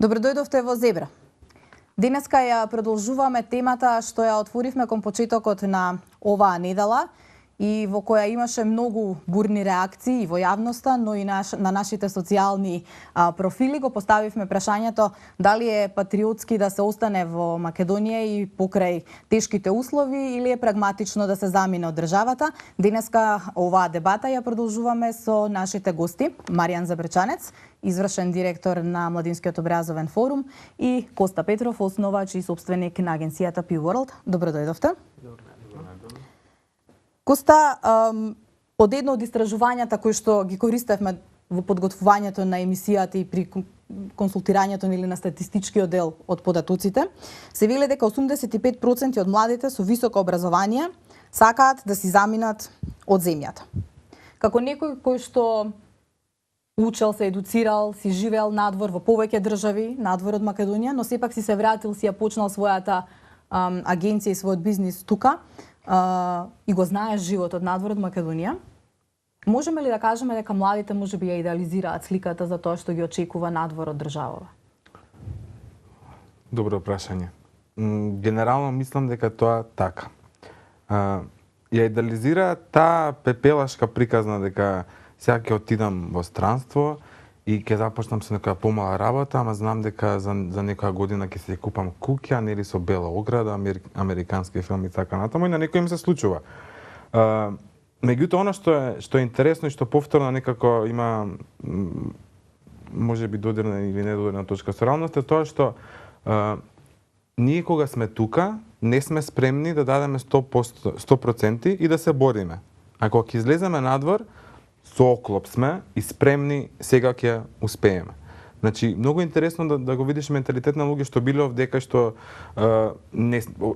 Добро дојдовте во Зебра. Денеска ја продолжуваме темата што ја отворивме кон почетокот на оваа недела и во која имаше многу бурни реакции и во јавноста, но и на нашите социјални профили го поставивме прашањето дали е патриотски да се остане во Македонија и покрај тешките услови или е прагматично да се замине од државата. Денеска оваа дебата ја продолжуваме со нашите гости Маријан Забречанец, извршен директор на Младинскиот образовен форум, и Коста Петров, основач и собственик на агенцијата Pew World. Добро дојдовте. Коста, од едно од истражувањата кои што ги користевме во подготвувањето на емисијата и при консултирањето или на статистичкиот дел од податоците, се вели дека 85% од младите со високо образование сакаат да си заминат од земјата. Како некој кој што учел, се едуцирал, си живеел надвор во повеќе држави, надвор од Македонија, но сепак си се вратил, си ја почнал својата агенција и својот бизнис тука, и го знаеш животот надвор од Македонија, можеме ли да кажеме дека младите можеби ја идеализираат сликата за тоа што ги очекува надвор од државава? Добро прашање. Генерално мислам дека тоа така. Ја идеализираат таа пепелашка приказна дека сега ќе отидам во странство и ќе започнам со некоја помала работа, ама знам дека за некоја година ќе се купам куќа, нели со бела ограда, американски филми и така натаму, и на некој им се случува. Меѓутоа, она што е интересно и што повторно некако има можеби додирна или недодирна точка со реалноста, е тоа што ние кога сме тука, не сме спремни да дадеме 100% и да се бориме. Ако ќе излеземе надвор, со оклоп сме и спремни, сега ќе успееме. Значи, многу интересно да го видиш менталитет на луѓе што биле овдека, што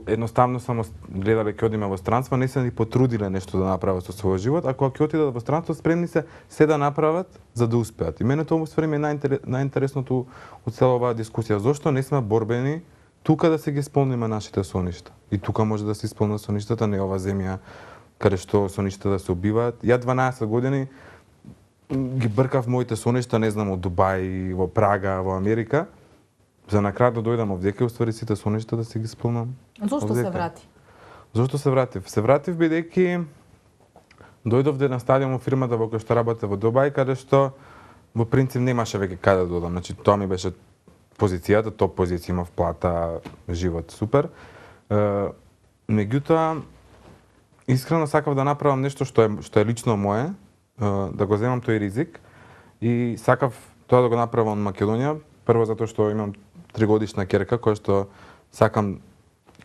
едноставно само гледале ќе одиме во странство, не се ни потрудиле нешто да направат со својот живот, а кога ќе отидат во странство, спремни се да направат за да успеат. И мене тоа во ствари е најинтересното од цела оваа дискусија. Зошто не сме борбени тука да се ги исполниме нашите соништа? И тука може да се исполнат соништата, не ова земја каде што соништа да се убиваат. Ја 12 години ги бркав моите соништа, не знам, од Дубај, во Прага, во Америка, за на крај да дојдам овдека и уствари сите соништа да се ги исполнам. Зошто се врати? Зошто се вратив? Се вратив бидејќи дојдов на стадиум во фирмата во која што работев во Дубај, каде што во принцип немаше веќе каде да додам. Значи тоа ми беше позицијата, топ позиција, имав плата, живот супер. Меѓутоа искрено сакав да направам нешто што е лично мое, да го земам тој ризик и сакав тоа да го направам во Македонија, прво затоа што имам 3-годишна ќерка која што сакам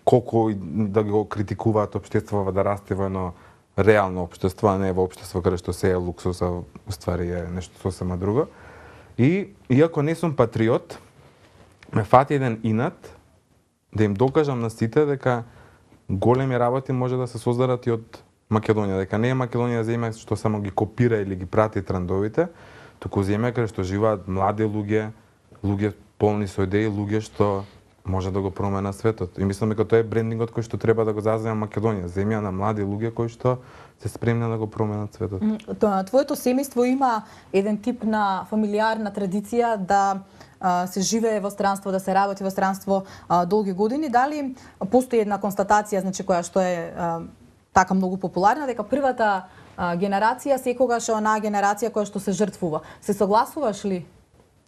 колку да го критикуваат општеството да расте во едно реално општество, а не во општество каде што се е луксус, а уствари е нешто сосема друго. И иако не сум патриот, ме фати еден инат да им докажам на сите дека големи работи може да се создадат и од Македонија, дека не е Македонија земја што само ги копира или ги прати трендовите, туку земја каде што живеат млади луѓе полни со идеи, луѓе што може да го променат светот. И мислам дека тоа е брендингот кој што треба да го заземе Македонија, земја на млади луѓе кои што се спремни да го променат светот. Твоето семејство има еден тип на фамилиарна традиција да се живее во странство, да се работи во странство долги години. Дали постои една констатација, значи која што е така многу популарна, дека првата генерација секогаш е онаа генерација која што се жртвува. Се согласуваш ли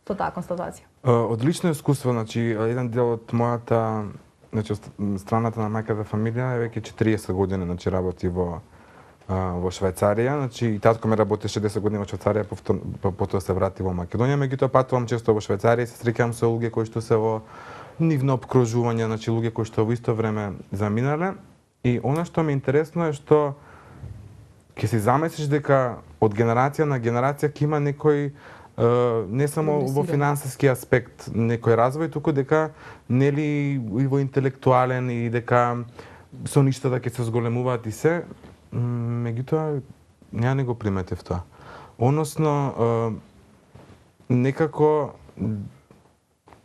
со таа констатација? Од лично искуство, значи еден дел од мојата, значи страната на мајката фамилија е веќе 40 години, значи работи во Швајцарија, значи и татко ми работеше 10 години во Швајцарија, потоа се врати во Македонија, меѓутоа патувам често во Швајцарија и се среќавам со луѓе кои што се во нивно обкружување, значи луѓе кои што во исто време заминале. И она што ми е интересно е што ќе си замислиш дека од генерација на генерација ќе има некој не само во финансиски аспект некој развој, туку дека нели и во интелектуален и дека соништата ќе се зголемуваат и се. Меѓутоа, ја не го приметив тоа. Односно, некако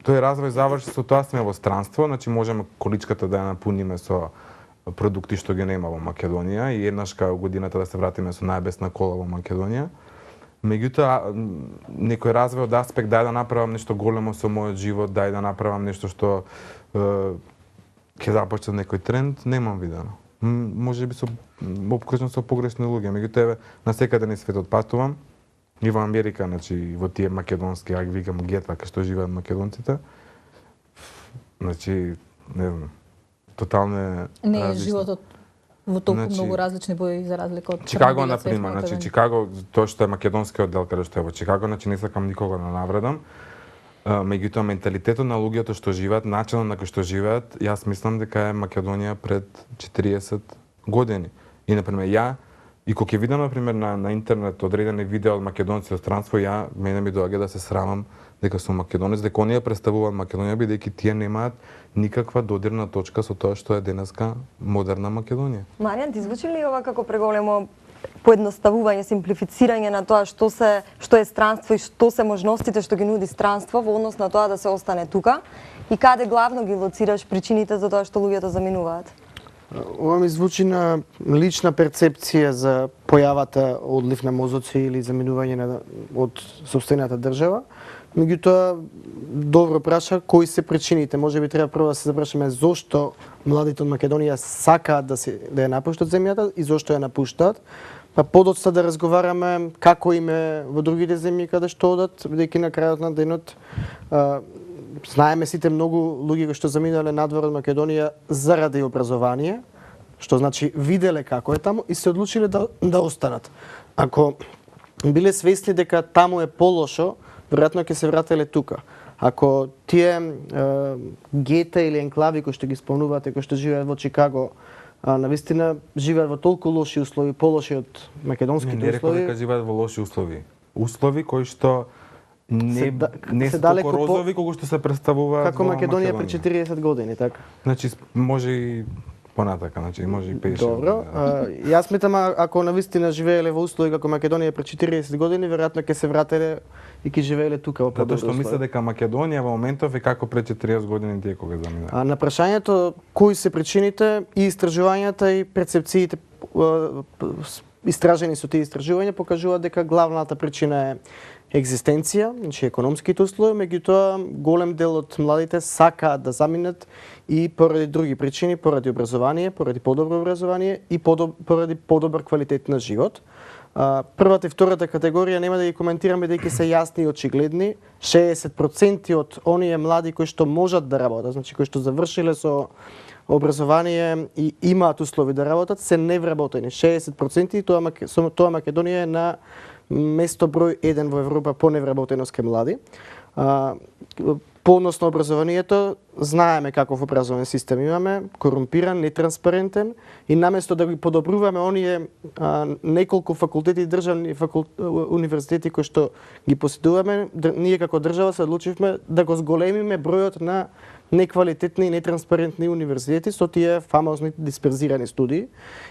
тој развој заврши со тоа сме во странство, значи можеме количката да ја напуниме со продукти што ги нема во Македонија и еднашка годината да се вратиме со најбесна кола во Македонија. Меѓутоа, некој развој од аспект дај да направам нешто големо со мојот живот, дај да направам нешто што ќе започне некој тренд, немам видено. Може би обкружен со погрешни луѓе, меѓутоа насекаде на светот патувам, и во Америка, значи во тие македонски, ја викам гета, кај што живеат македонците. Значи, не знам, тотално Не е животот во толку многу различни бои за разлика од Чикаго, например, значи Чикаго, тоа што е македонскиот дел каде што е во Чикаго, значи не сакам никого да навредам. Меѓутоа менталитетот на луѓето што живеат, начинот на кој што живеат, јас мислам дека е Македонија пред 40 години. И например ја и кога ќе видам например на интернет одредени видеа од македонци од странство, мене ми доаѓа да се срамам дека сум македонец, дека оние представуваат Македонија бидејќи тие немаат никаква додирна точка со тоа што е денеска модерна Македонија. Маријан, ти звучи ли ова како преголемо поедноставување, симплифицирање на тоа што е странство и што се можностите што ги нуди странство во однос на тоа да се остане тука и каде главно ги лоцираш причините за тоа што луѓето заминуваат? Ова ми звучи на лична перцепција за појавата одлив на мозоци или заминување од сопствената држава. Меѓутоа, добро праша, кои се причините? Може би треба прво да се запрашаме зошто младите од Македонија сакаат да ја напуштат земјата и зошто ја напуштаат. Па подоцна да разговараме како им е во другите земји каде што одат, бидејќи на крајот на денот знаеме сите многу луѓе кои што заминале надвор од Македонија заради образование, што значи виделе како е таму и се одлучиле да останат. Ако биле свесни дека таму е полошо, веројатно ќе се врателе тука. Ако тие гета или енклави кои што ги спомнувате, кои што живеат во Чикаго, навистина живеат во толку лоши услови, полоши од македонските услови. Не реков дека живеат во лоши услови. Услови кои што не се толку розови колку што се представуваат како Македонија пред 40 години, така. Значи може и понатака, значи може и 50. Добро. Јас сметам ако навистина живееле во услови како Македонија пред 40 години, веројатно ќе се врателе и ќе живееле тука во подобри услови. Затоа што мислам дека Македонија во моментов е како пред 40 години тие кога замина. На прашањето кои се причините и истражувањата и перцепциите истражени со тие истражувања покажуваат дека главната причина е екзистенција, значи економските услови, меѓутоа голем дел од младите сакаат да заминат и поради други причини, поради образование, поради подобро образование и поради подобар квалитет на живот. Првата и втората категорија нема да ги коментираме бидејќи се јасни и очигледни. 60% од оние млади кои што можат да работат, значи кои што завршиле со образование и имаат услови да работат, се невработени. 60% и тоа Македонија е на место број 1 во Европа по невработеност кај млади. По однос на образованието, знаеме каков образовен систем имаме, корумпиран, нетранспарентен и наместо да ги подобруваме оние неколку факултети, државни универзитети кои што ги поседуваме, ние како држава се одлучивме да го зголемиме бројот на неквалитетни и нетранспарентни универзитети со тие фамозни дисперзирани студии.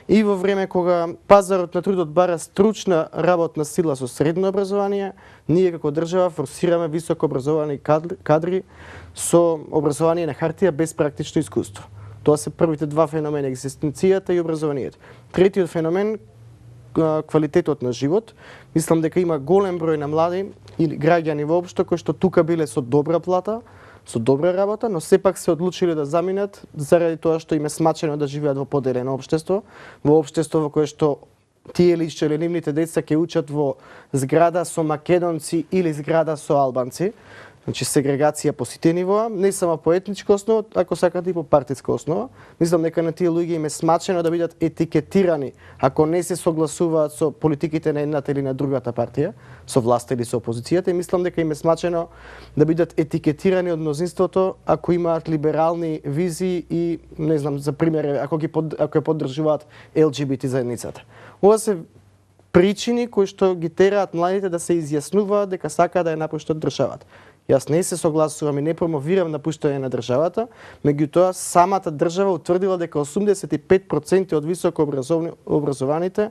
И во време кога пазарот на трудот бара стручна работна сила со средно образование, ние како држава форсираме високо образовани кадри со образование на хартија без практично искуство. Тоа се првите два феномени, екзистенцијата и образованието. Третиот феномен, квалитетот на живот. Мислам дека има голем број на млади и граѓани воопшто кои што тука биле со добра плата, со добра работа, но сепак се одлучиле да заминат заради тоа што им е смачено да живеат во поделено општество, во општество во кое што тие лично или нивните деца ќе учат во зграда со македонци или зграда со албанци. Значи сегрегација по сите нивоа, не само по етничка основа, ако сакате и по партиска основа. Мислам дека на тие луѓе им е смачено да бидат етикетирани ако не се согласуваат со политиките на едната или на другата партија, со власта или со опозицијата, и мислам дека им е смачено да бидат етикетирани од мнозинството ако имаат либерални визии и не знам, за пример, ако ја поддржуваат ЛГБТ заедницата. Ова се причини кои што ги тераат младите да се изјаснуваат дека сакаат да ја напуштат државата. Јас не се согласувам и не промовирам напуштање на државата, меѓутоа самата држава утврдила дека 85% од високо образованите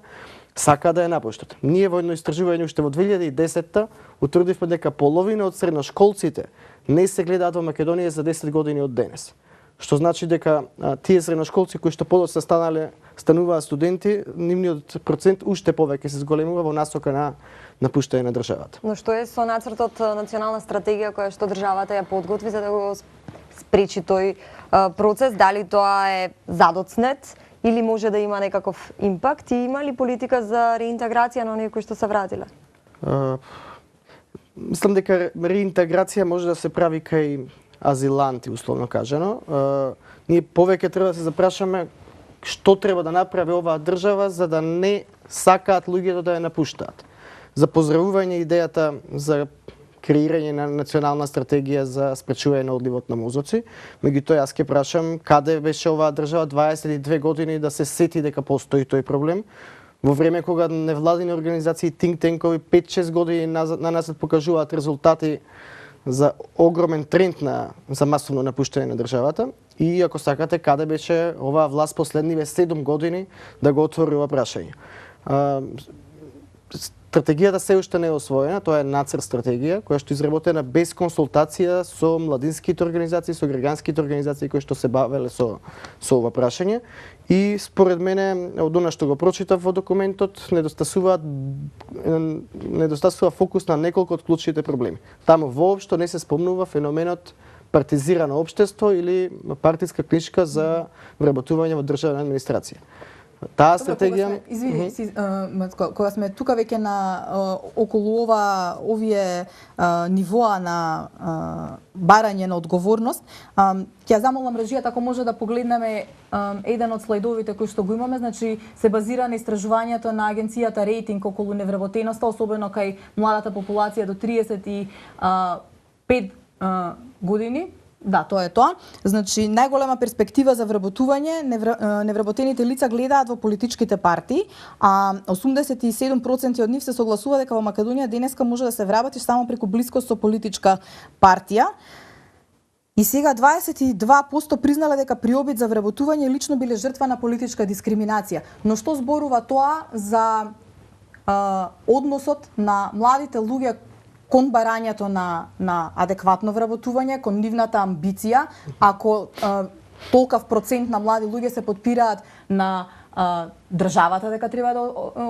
сакаат да ја напуштат. Ние во едно истражување уште во 2010-та утврдивме дека половина од средношколците не се гледаат во Македонија за 10 години од денес. Што значи дека тие средношколци кои што подоцна стануваат студенти, нивниот процент уште повеќе се зголемува во насока на напуштање на државата. Но што е со нацртот национална стратегија која што државата ја подготви за да го спречи тој процес? Дали тоа е задоцнет или може да има некаков импакт и има ли политика за реинтеграција на оние кои што се вратиле? Мислам дека реинтеграција може да се прави кај азиланти, условно кажано. Ние повеќе треба да се запрашаме што треба да направи оваа држава за да не сакаат луѓето да ја напуштаат. За поздравување идејата за креирање на национална стратегија за спречување на одливот на мозоци. Меѓутоа јас ќе прашам каде беше оваа држава 22 години да се сети дека постои тој проблем. Во време кога невладини организации, think танкови 5-6 години назад покажуваат резултати за огромен тренд за масовно напуштање на државата, и ако сакате каде беше оваа власт последниве 7 години да го отвори ова прашање. Стратегијата се уште не е освоена, тоа е нацрт стратегија која што е изработена без консултација со младинските организации, со граѓанските организации кои што се бавеле со ова прашање. И според мене, од она што го прочитав во документот, недостасува фокус на неколку од клучните проблеми. Таму воопшто не се спомнува феноменот партизирано општество или партиска книжка за вработување во државна администрација. Таа стратегија... Кога сме тука веќе на околу овие нивоа на барање на одговорност, ќе замолам режијата ако може да погледнеме еден од слайдовите кои што го имаме, значи се базира на истражувањето на агенцијата Рейтинг околу невработеноста, особено кај младата популација до 35 години. Да, тоа е тоа. Значи, најголема перспектива за вработување, невработените лица гледаат во политичките партии, а 87% од нив се согласува дека во Македонија денеска може да се вработи само преку блискост со политичка партија. И сега 22% признале дека при обид за вработување лично биле жртва на политичка дискриминација. Но што зборува тоа за односот на младите луѓе кон барањето на адекватно вработување, кон нивната амбиција, ако толкав процент на млади луѓе се подпираат на државата дека треба да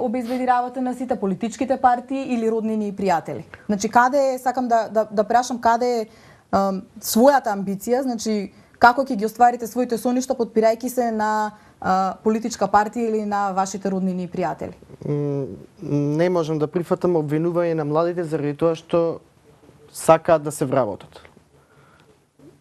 обезбеди работа на сите политичките партии или роднини и пријатели. Значи каде е, сакам да прашам каде е својата амбиција, значи како ќе ги остварите своите соништа подпирајќи се на политичка партија или на вашите роднини и пријатели? Не можам да прифатам обвинување на младите заради тоа што сакаат да се вработат.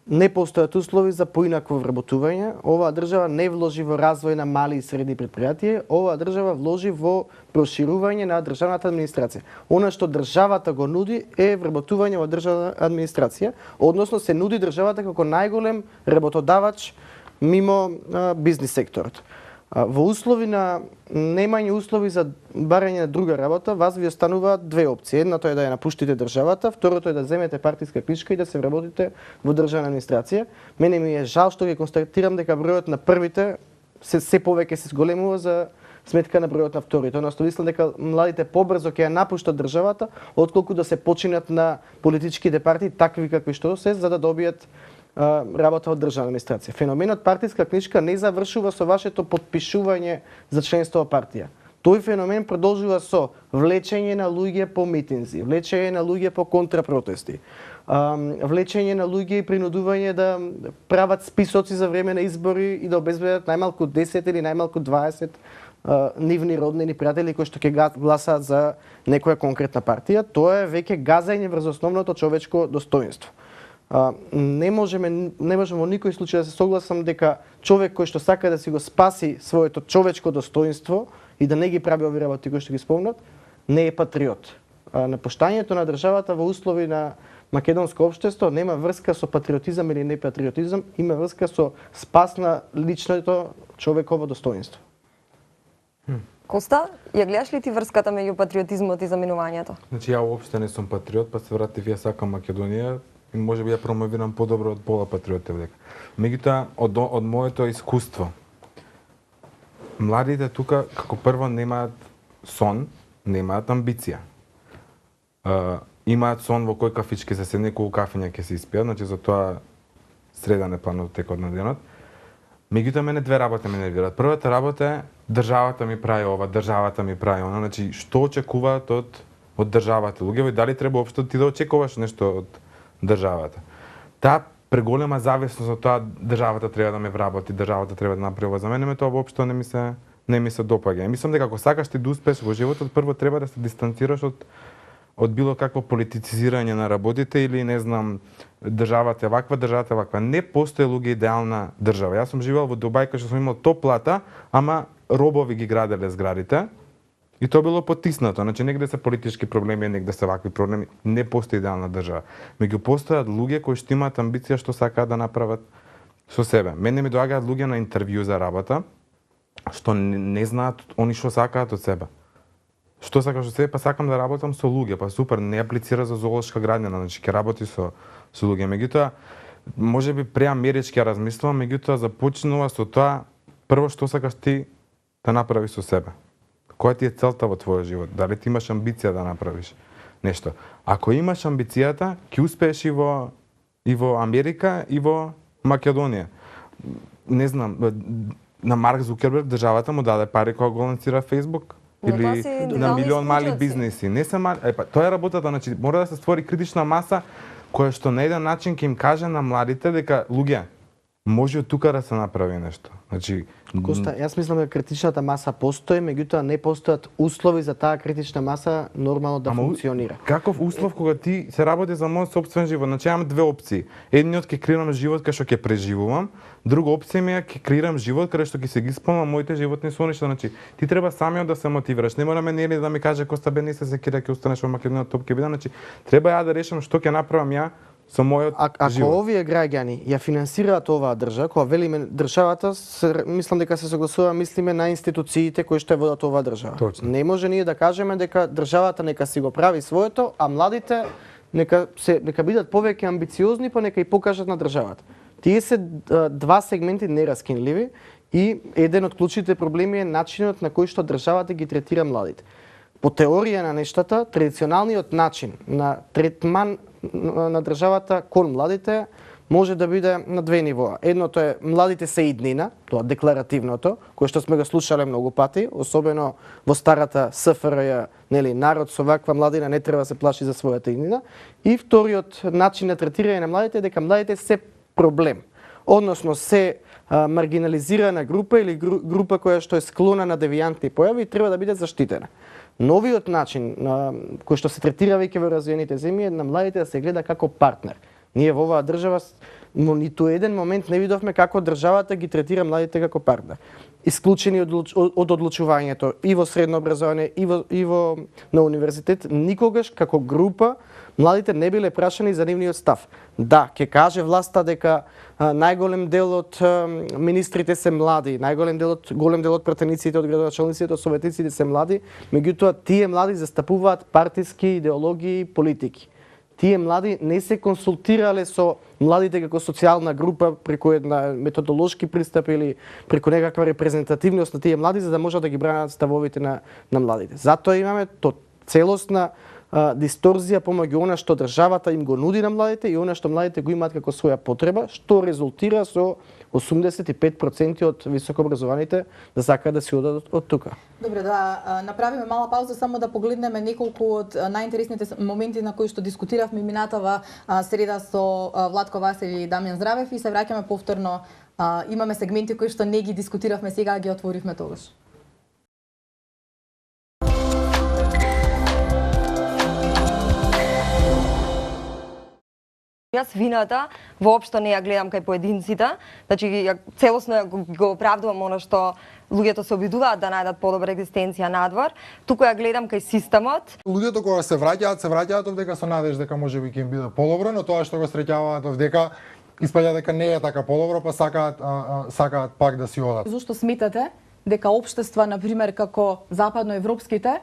Не постојат услови за поинакво вработување. Оваа држава не вложи во развој на мали и средни предпријатија, оваа држава вложи во проширување на државната администрација. Она што државата го нуди е вработување во државна администрација, односно се нуди државата како најголем работодавач мимо бизнис секторот. Во услови на немање услови за барање на друга работа, вас ви остануваат две опции. Едната е да ја напуштите државата, второто е да земете партиска книжка и да се вработите во државна администрација. Мене ми е жал што ги констатирам дека бројот на првите се повеќе се зголемува за сметка на бројот на вторите. Односно мислам дека младите побрзо ќе ја напуштат државата отколку да се починат на политичките партии такви какви што се за да добијат работа од државна администрација. Феноменот партиска книжка не завршува со вашето подпишување за членство во партија. Тој феномен продолжува со влечење на луѓе по митинзи, влечење на луѓе по контрапротести, влечење на луѓе и принудување да прават списоци за време на избори и да обезбедат најмалку 10 или најмалку 20 нивни роднини пријатели кои што ќе гласаат за некоја конкретна партија. Тоа е веќе газење врз основното човечко достоинство. Не можеме во никој случај да се согласам дека човек кој што сака да си го спаси своето човечко достоинство и да не ги прави овие работи кои што ги спомнат, не е патриот. Напуштањето на државата во услови на македонско општество нема врска со патриотизам или непатриотизам, има врска со спас на личното човеково достоинство. Коста, ја гледаш ли ти врската меѓу патриотизмот и заминувањето? Значи ја уопште не сум патриот, па се вратив ја сакам Македонија и може би ја промовирам подобро од пола патриоти века. Меѓутоа, од моето искуство, младите тука како прво немаат сон, немаат амбиција. Имаат сон во кој кафички се седне, колку кафења ќе се испијат, значи за тоа средан е планот текот на денот. Меѓутоа мене две работи ме нервираат. Првата работа е државата ми прави ова, државата ми прави она. Значи што очекуваат од државата? Луѓе, дали треба општо ти да очекуваш нешто од државата? Таа преголема зависност од тоа државата треба да ме вработи, државата треба да направи ова. За мене тоа воопшто не ми се допаѓа. Мислам дека ако сакаш ти да успееш во животот, прво треба да се дистанцираш од било какво политицизирање на работите или не знам државата е ваква, државата е ваква. Не постои луѓе идеална држава. Јас сум живеел во Дубај кај што сум имал топлата, ама робови ги граделе зградите. И тоа било потиснато, значи негде се политички проблеми, негде се вакви проблеми, не постои идеална држава. Меѓу постојат луѓе кои што имаат амбиција што сакаат да направат со себе. Мене ми доаѓаат луѓе на интервју за работа што не знаат они што сакаат од себе. Што сакаш од себе? Па сакам да работам со луѓе, па супер, не аплицира за зоолошка градина, значи ќе работи со луѓе. Меѓутоа, можеби преамерички ја размислувам, меѓутоа започнува со тоа прво што сакаш ти да направиш со себе. Која ти е целта во твојот живот? Дали ти имаш амбиција да направиш нешто? Ако имаш амбицијата, ќе успееш и во Америка и во Македонија. Не знам, на Марк Зукерберг државата му даде пари кога го лансира Facebook или на милион мали бизнеси. Не се мали, тоа е работата, значи мора да се створи критична маса која што на еден начин ќе им каже на младите дека луѓе може од тука да се направи нешто. Значи, Коста, јас мислам дека критичната маса постои, меѓутоа не постојат услови за таа критична маса нормално да функционира. Каков услов кога ти се работи за мојот сопствен живот? Значи имам две опции. Едниот ќе креирам живот кај што ќе преживувам, друга опција ми е ќе креирам живот каде што ќе се ги исполнам моите животни соништа. Значи ти треба самиот да се мотивираш. Не мора мене да ми каже Коста бе не се секира ќе останеш во Македонија топ ќе биде. Значи треба ја да решам што ќе направам ја со мојот живот. Ако овие граѓани ја финансираат оваа држава, кога велиме државата, мислам дека се согласува, мислиме на институциите кои што ја водат оваа држава. Точно. Не може ние да кажеме дека државата нека си го прави своето, а младите нека бидат повеќе амбициозни, па нека и покажат на државата. Тие се два сегменти нераскинливи и еден од клучните проблеми е начинот на кој што државата ги третира младите. По теорија на нештата, традиционалниот начин на третман на државата кон младите може да биде на две нивоа. Едното е младите се иднина, тоа декларативното, кое што сме го слушале многу пати, особено во старата СФРЈ, нели, народ со ваква младина не треба да се плаши за својата иднина. И вториот начин на третирање на младите е дека младите се проблем, односно се маргинализирана група или група која што е склона на девијантни појави и треба да биде заштитена. Новиот начин кој што се третира веќе во развиените земји е на младите да се гледа како партнер. Ние во оваа држава но ниту еден момент не видовме како државата ги третира младите како партнер. Исклучени од одлучувањето и во средно образование и во на универзитет, никогаш како група младите не биле прашани за нивниот став. Да, ќе каже власта дека најголем дел од министрите се млади, голем дел од пратениците, од градоначалниците, од советниците се млади, меѓутоа тие млади застапуваат партиски идеологии и политики. Тие млади не се консултирале со младите како социјална група преку една методолошки пристап или преку некаква репрезентативност на тие млади за да можат да ги бранат ставовите на младите. Затоа имаме целосна дисторзија помеѓу она што државата им го нуди на младите и она што младите го имаат како своја потреба, што резултира со 85% од високообразованите да сакаат да си одат од тука. Добре, да направиме мала пауза само да погледнеме неколку од најинтересните моменти на кои што дискутиравме минатава среда со Владко Василј и Дамјан Здравев и се враќаме повторно. Имаме сегменти кои што не ги дискутиравме сега, ги отворивме тогаш. Јас вината воопшто не ја гледам кај поединците, значи целосно го оправдувам она што луѓето се обидуваат да најдат подобра екзистенција надвор, туку ја гледам кај системот. Луѓето кога се враќаат овдека со надеж дека можеби ќе им биде подобро, но тоа што го среќаваат овдека испаѓа дека не е така подобро, па сакаат пак да си одат. Зошто сметате дека општества, например, како западноевропските,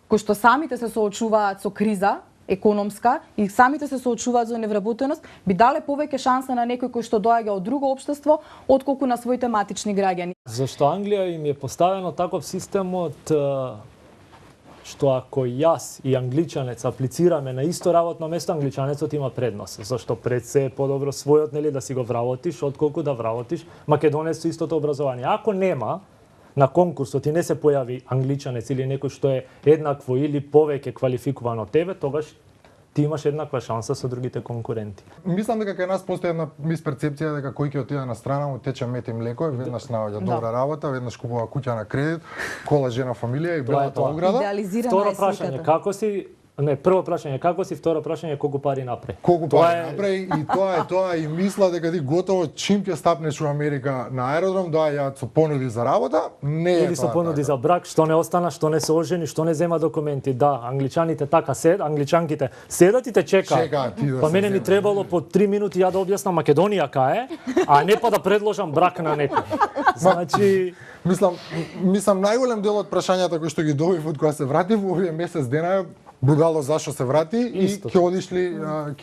кои што самите се соочуваат со криза економска и самите се соочуваат за невработеност, би дале повеќе шанса на некој кој што доаѓа од друго општество, отколку на своите матични граѓани. Зашто Англија им е поставено таков систем од што ако јас и англичанец аплицираме на исто работно место, англичанецот има предност, зашто пред се е подобро својот нели да си го вработиш отколку да вработиш македонец со истото образование. Ако нема на конкурсот и не се појави англичанец или некој што е еднакво или повеќе квалификуван од тебе, тогаш ти имаш еднаква шанса со другите конкуренти. Мислам дека кај нас постои една мисперцепција дека кој ќе отиде на страна му тече мет и млеко, веднаш наоѓа добра работа, веднаш купува куќа на кредит, кола, жена, фамилија и белата ограда. Идеализирана е сликата. Прво прашање како си, второ прашање колку пари направи. Колку пари направи и тоа и мисла дека ти готово чим ќе стапнеш у Америка на аеродром, доаѓаат со понуди за работа, не е или со тоа понуди за брак, што не остана, што не се ожени, што не зема документи. Да, англичаните така англичанките седат и те чекаат. Да па мене ми требало по 3 минути ја да објаснам Македонија кај е, а не па да предложам брак на некој. Значи мислам најголем дел од прашањата кои што ги добив од кога се вратив во овие месец дена будало зашо се врати и ќе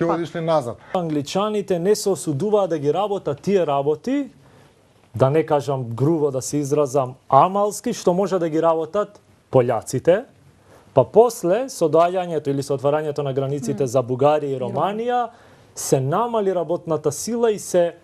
одиш ли назад. Англичаните не се осудуваат да ги работат тие работи, да не кажам грубо да се изразам амалски, што може да ги работат пољаците, па после со доаѓањето или со отварањето на границите за Бугарија и Романија се намали работната сила и се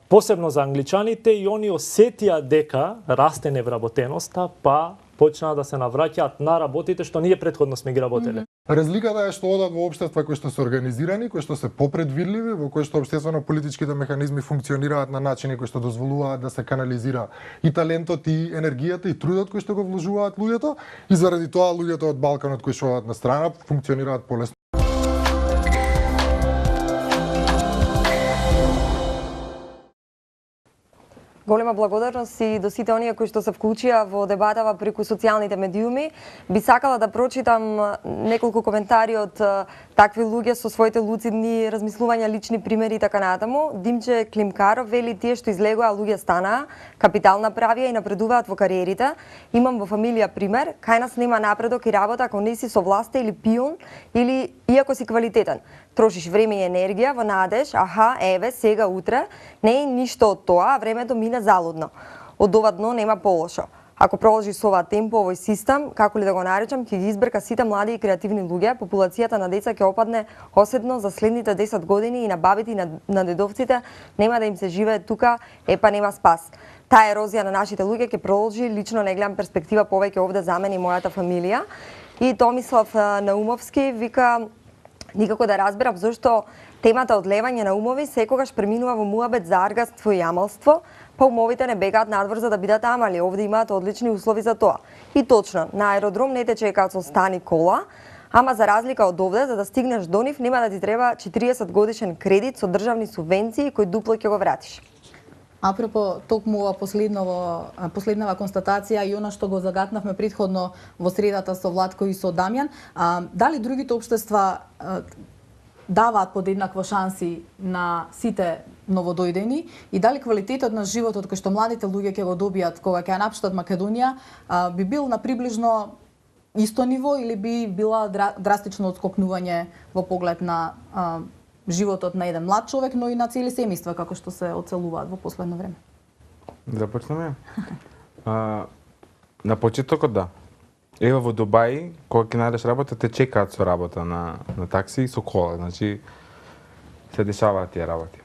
посебно за англичаните и они осетија дека расте невработеноста, па почнаа да се навраќаат на работите што ние претходно сме ги работеле. Разликата е што одат во општества кои што се организирани, кои што се попредвидливи, во кои што општествено-политичките механизми функционираат на начини кои што дозволуваат да се канализира и талентот, и енергијата, и трудот кои што го вложуваат луѓето, и заради тоа луѓето од Балканот кои што одат на страна функционираат полесно. Голема благодарност и до сите оние кои што се вклучија во дебатава преку социјалните медиуми. Би сакала да прочитам неколку коментари од такви луѓе со своите луцидни размислувања, лични примери и така натаму. Димче Климкаров вели тие што излегоа луѓе станаа, капитал направија и напредуваат во кариерите. Имам во фамилија пример, кај нас нема напредок и работа ако не си со власта или пион или иако си квалитетен. Трошиш време и енергија во надеж, еве, сега, утре, не е ништо од тоа, а времето мина залудно. Од ова дно нема полошо. Ако продолжи со ова темпо овој систем, како ли да го наречам, ќе ги избрка сите млади и креативни луѓе, популацијата на деца ќе опадне оседно за следните 10 години и на бабите и на дедовците нема да им се живее тука, епа нема спас. Таа ерозија на нашите луѓе ќе продолжи, лично не гледам перспектива повеќе овде за мене и мојата фамилија. И Томислав Наумовски вика никако да разберам зашто темата одлевање на умови секогаш преминува во муабет за аргаство и амалство, па умовите не бегаат надвор за да бидат амали. Овде имаат одлични услови за тоа. И точно, на аеродром не те чекаат со стани кола, ама за разлика од овде, за да стигнеш до нив, нема да ти треба 40 годишен кредит со државни субвенции кој дупло ќе го вратиш. Апропо токму ова последнава констатација и она што го загатнавме претходно во средата со Владко и со Дамјан, дали другите општества даваат подеднакво шанси на сите новодојдени и дали квалитетот на животот кој што младите луѓе ќе го добијат кога ќе ја напуштат Македонија би бил на приближно исто ниво или би била драстично отскокнување во поглед на животот на еден млад човек, но и на цели семејства како што се оцелуваат во последно време? Започнеме. На почетокот да. Ева во Дубај, кога ќе најдеш работа, те чекаат со работа на такси и со кола, значи се дешаваат тие работи.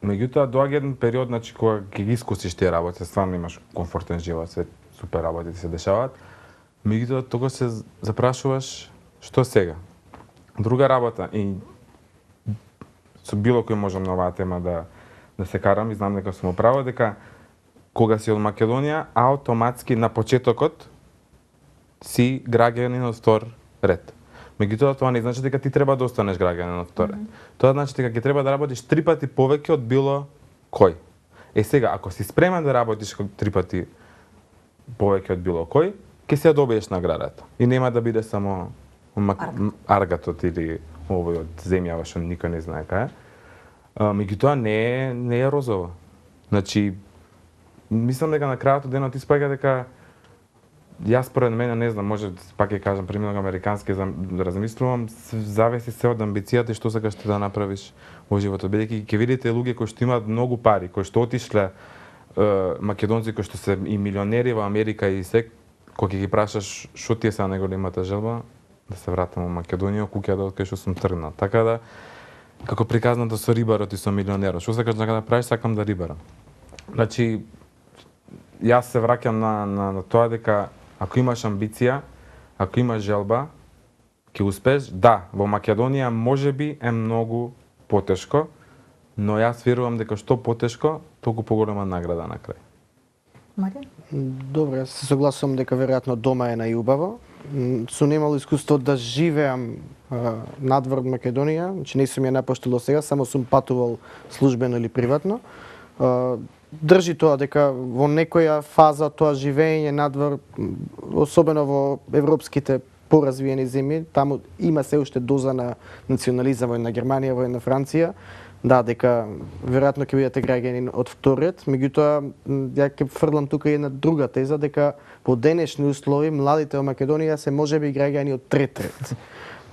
Меѓутоа доаѓа еден период, значи кога ќе ги искусиш тие работи, стварно имаш комфортен живот, се супер работи се дешаваат. Меѓутоа тогаш се запрашуваш што сега. Друга работа и со било кој можам на оваа тема да се карам и знам дека сум управо дека кога си од Македонија автоматски на почетокот си граѓанин од втор ред. Меѓутоа тоа не значи дека ти треба да останеш граѓанин од втор ред. Тоа значи дека ќе треба да работиш 3 пати повеќе од било кој. Сега ако си спремен да работиш 3 пати повеќе од било кој, ќе се ја добиеш наградата. И нема да биде само аргатот или овој од земја што никој не знае кај. Меѓутоа не е розово. Значи мислам дека на крајот од денот испаѓа дека јас според мене не знам, може пак ќе кажам премногу американски да размислувам, зависи се од амбицијата и што сакаш да направиш во животот. Бидејќи ќе видите луѓе кои што имаат многу пари, кои што отишле македонци кои што се и милионери во Америка и се кога ќе ги прашаш што ти е сега најголемата желба, да се вратам во Македонија, куќата од кај што сум тргнал. Така да, како приказната со рибарот и со милионерот, што сакаш да правиш, сакам да рибарам. Значи, јас се враќам на тоа дека ако имаш амбиција, ако имаш желба, ќе успееш. Да, во Македонија можеби е многу потешко, но јас верувам дека што потешко, толку поголема награда на крај. Маријан? Добре, се согласувам дека веројатно дома е најубаво. Сум немал искуство да живеам надвор Македонија, значи не сум ја напуштил до сега, само сум патувал службено или приватно. Држи тоа дека во некоја фаза тоа живење надвор, особено во европските поразвиени земји, таму има се уште доза на национализам, во една Германија, во една Франција. Да, дека веројатно ќе бидете граѓани од вториот, меѓутоа ја ќе фрлам тука една друга теза дека во денешни услови младите во Македонија се можеби граѓани од трет ред.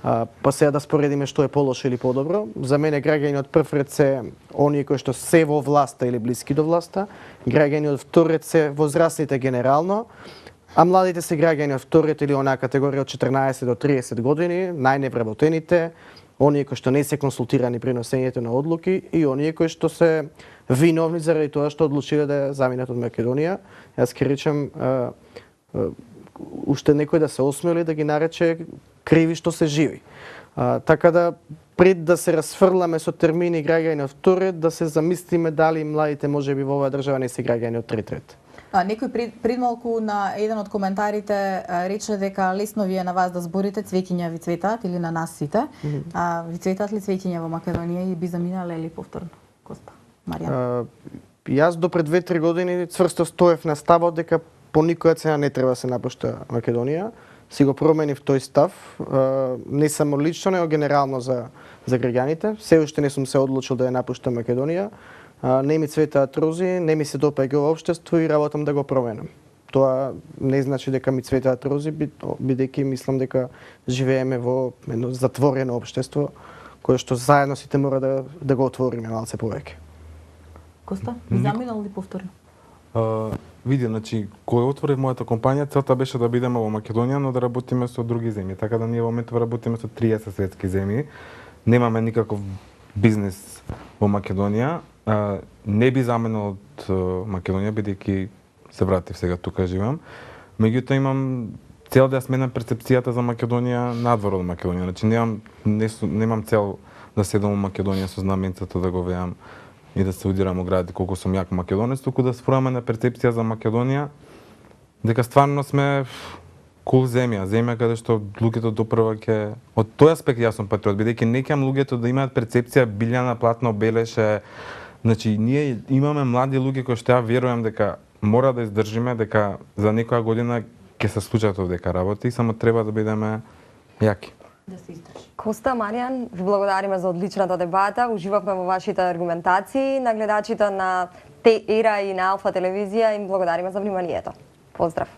Па сега да споредиме што е полошо или подобро. За мене граѓани од прв ред се оние кои што се во власта или блиски до власта, граѓани од втор ред се возрастните генерално, а младите се граѓани од втор ред или онаа категорија од 14 до 30 години, најневработените, оние кои што не се консултирани при носењето на одлуки и оние кои што се виновни заради тоа што одлучиле да заминат од Македонија. Јас ќе речем уште некој да се осмели да ги нарече криви што се живи. Така да пред да се расфрламе со термини граѓани од втор ред, да се замислиме дали младите можеби во оваа држава не се граѓани од трет ред. Некој пред малку на еден од коментарите рече дека лесно ви е на вас да зборите, цвеќиња ви цветаат или на нас сите. Ви цветаат ли цвеќиња во Македонија и би заминале или повторно? Госпа Маријан. Јас до пред 2-3 години цврсто стоев на ставот дека по никоја цена не треба да се напушта Македонија. Си го променив тој став, не само лично, него генерално за граѓаните. Се уште не сум се одлучил да ја напуштам Македонија. Не ми цветаат рози, не ми се допаѓа ова општество и работам да го променам. Тоа не значи дека ми цветаат рози, бидејќи мислам дека живееме во едно затворено општество, кое што заедно сите мора да го отвориме малце повеќе. Коста, би заминал ли повторно? Види, значи, кога отворив мојата компанија, целта беше да бидеме во Македонија, но да работиме со други земји. Така да ние во моментов работиме со 30 светски земји. Немаме никаков бизнес во Македонија. Не би заминал од Македонија, бидејќи се вратив сега тука живеам. Меѓутоа имам цел да ја сменам перцепцијата за Македонија надвор од Македонија. Значи немам цел да седам во Македонија со знаменцето да го веам и да се удирам во град колку сум јак македонец, туку да сформаме на перцепција за Македонија дека стварно сме кул земја каде што луѓето допрва ќе од тој аспект јас сум патриот, бидејќи не кеам луѓето да имаат перцепција Билјана Платно белеше. Значи ние имаме млади луѓе кои што ја верувам дека мора да издржиме, дека за некоја година ќе се случат овдека работи, само треба да бидеме јаки. Да се издржи. Коста, Маријан, ви благодариме за одличната дебата. Уживавме во вашите аргументации. На гледачите на ТЕРА и на Алфа телевизија им благодариме за вниманието. Поздрав!